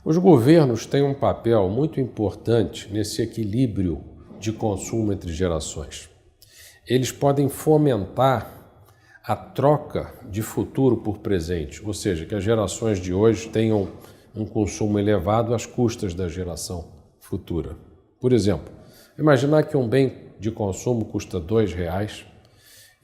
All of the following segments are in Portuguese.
Os governos têm um papel muito importante nesse equilíbrio de consumo entre gerações. Eles podem fomentar a troca de futuro por presente, ou seja, que as gerações de hoje tenham um consumo elevado às custas da geração futura. Por exemplo, imaginar que um bem de consumo custa R$ 2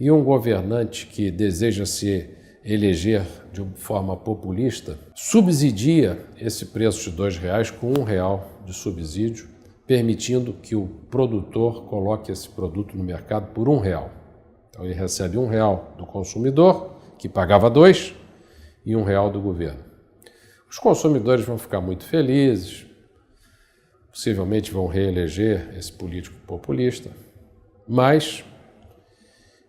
e um governante que deseja se eleger de uma forma populista subsidia esse preço de R$ 2 com R$ 1 de subsídio, permitindo que o produtor coloque esse produto no mercado por R$ 1. Então ele recebe R$ 1 do consumidor, que pagava 2, e R$ 1 do governo. Os consumidores vão ficar muito felizes, possivelmente vão reeleger esse político populista, mas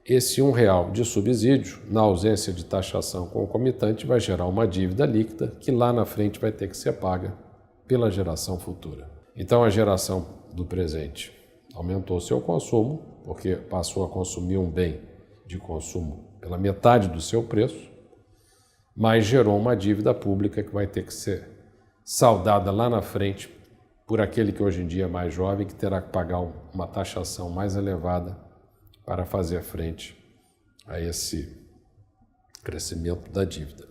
esse R$ 1 de subsídio, na ausência de taxação concomitante, vai gerar uma dívida líquida que lá na frente vai ter que ser paga pela geração futura. Então a geração do presente aumentou seu consumo, porque passou a consumir um bem de consumo pela metade do seu preço, mas gerou uma dívida pública que vai ter que ser saldada lá na frente por aquele que hoje em dia é mais jovem, que terá que pagar uma taxação mais elevada para fazer frente a esse crescimento da dívida.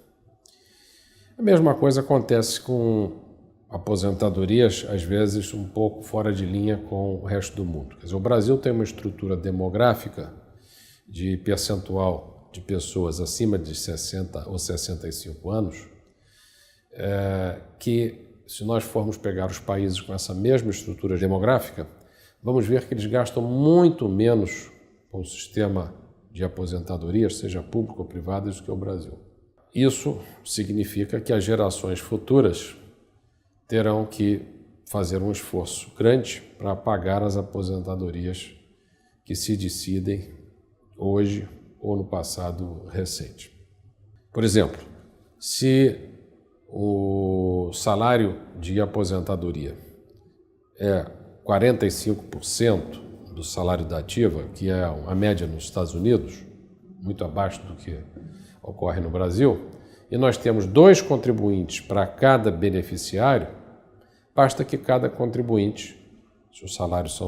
A mesma coisa acontece com aposentadorias, às vezes um pouco fora de linha com o resto do mundo. Quer dizer, o Brasil tem uma estrutura demográfica de percentual de pessoas acima de 60 ou 65 anos, que, se nós formos pegar os países com essa mesma estrutura demográfica, vamos ver que eles gastam muito menos com o sistema de aposentadorias, seja público ou privado, do que o Brasil. Isso significa que as gerações futuras terão que fazer um esforço grande para pagar as aposentadorias que se decidem hoje ou no passado recente. Por exemplo, se o salário de aposentadoria é 45% do salário da ativa, que é a média nos Estados Unidos, muito abaixo do que ocorre no Brasil, e nós temos 2 contribuintes para cada beneficiário, basta que cada contribuinte, se os salários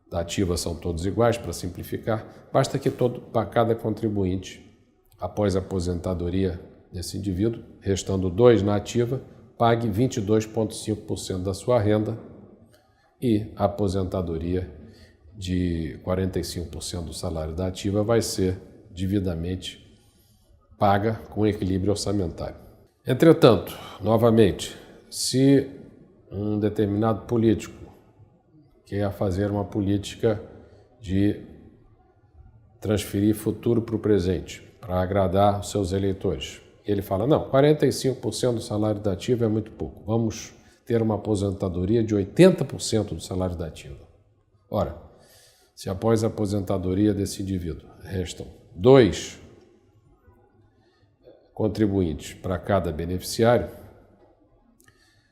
da ativa são todos iguais, para simplificar, basta que cada contribuinte, após a aposentadoria desse indivíduo, restando 2 na ativa, pague 22,5% da sua renda e a aposentadoria de 45% do salário da ativa vai ser devidamente paga com equilíbrio orçamentário. Entretanto, novamente, se um determinado político quer fazer uma política de transferir futuro para o presente, para agradar os seus eleitores, ele fala, não, 45% do salário da ativa é muito pouco, vamos ter uma aposentadoria de 80% do salário da ativa. Ora, se após a aposentadoria desse indivíduo restam 2 contribuintes para cada beneficiário,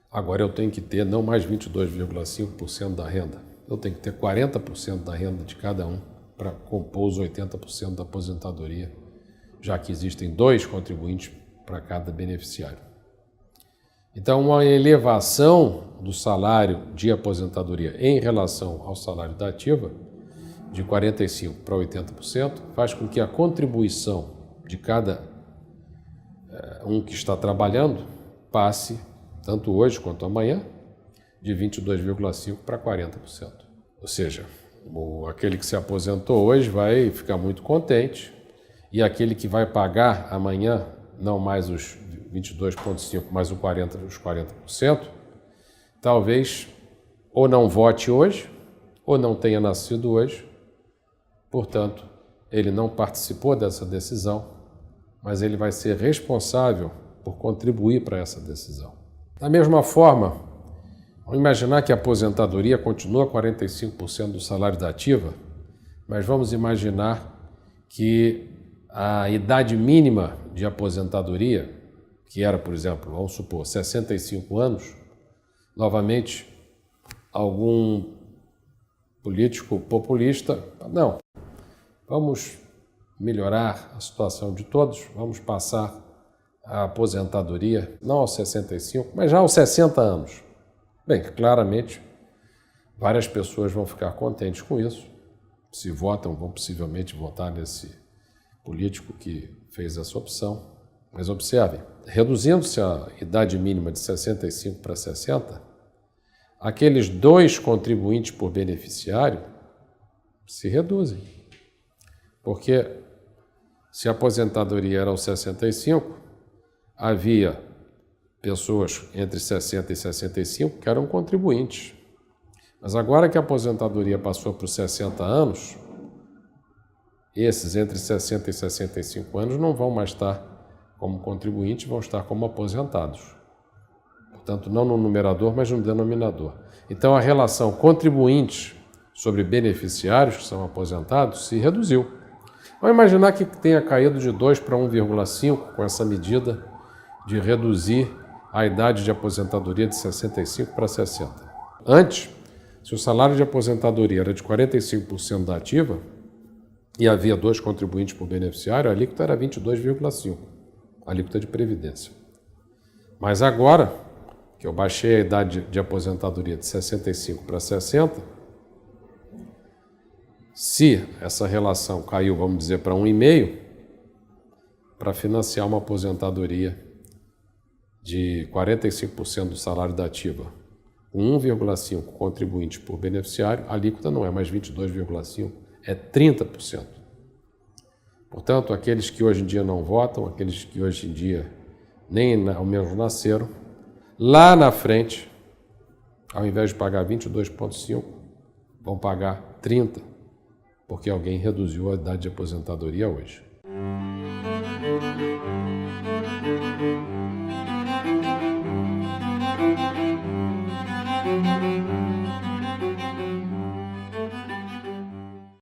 agora eu tenho que ter não mais 22,5% da renda, eu tenho que ter 40% da renda de cada um para compor os 80% da aposentadoria, já que existem 2 contribuintes para cada beneficiário. Então, uma elevação do salário de aposentadoria em relação ao salário da ativa, de 45% para 80%, faz com que a contribuição de cada um que está trabalhando passe, tanto hoje quanto amanhã, de 22,5% para 40%. Ou seja, aquele que se aposentou hoje vai ficar muito contente e aquele que vai pagar amanhã, não mais os 22,5%, mas os 40%, talvez ou não vote hoje, ou não tenha nascido hoje, portanto, ele não participou dessa decisão, mas ele vai ser responsável por contribuir para essa decisão. Da mesma forma, vamos imaginar que a aposentadoria continua 45% do salário da ativa, mas vamos imaginar que a idade mínima de aposentadoria, que era, por exemplo, vamos supor, 65 anos, novamente, algum político populista, não, vamos melhorar a situação de todos, vamos passar a aposentadoria, não aos 65, mas já aos 60 anos. Bem, claramente, várias pessoas vão ficar contentes com isso. Se votam, vão possivelmente votar nesse político que fez essa opção. Mas observem, reduzindo-se a idade mínima de 65 para 60, aqueles 2 contribuintes por beneficiário se reduzem. Porque se a aposentadoria era aos 65, havia pessoas entre 60 e 65 que eram contribuintes. Mas agora que a aposentadoria passou para os 60 anos, esses entre 60 e 65 anos não vão mais estar como contribuintes, vão estar como aposentados. Portanto, não no numerador, mas no denominador. Então, a relação contribuintes sobre beneficiários, que são aposentados, se reduziu. Vamos imaginar que tenha caído de 2 para 1,5 com essa medida de reduzir a idade de aposentadoria de 65 para 60. Antes, se o salário de aposentadoria era de 45% da ativa e havia 2 contribuintes por beneficiário, a alíquota era 22,5%, a alíquota de previdência. Mas agora, que eu baixei a idade de aposentadoria de 65 para 60, se essa relação caiu, vamos dizer, para 1,5, para financiar uma aposentadoria de 45% do salário da ativa, com 1,5 contribuintes por beneficiário, a alíquota não é mais 22,5, é 30%. Portanto, aqueles que hoje em dia não votam, aqueles que hoje em dia nem ao menos nasceram, lá na frente, ao invés de pagar 22,5, vão pagar 30%, porque alguém reduziu a idade de aposentadoria hoje.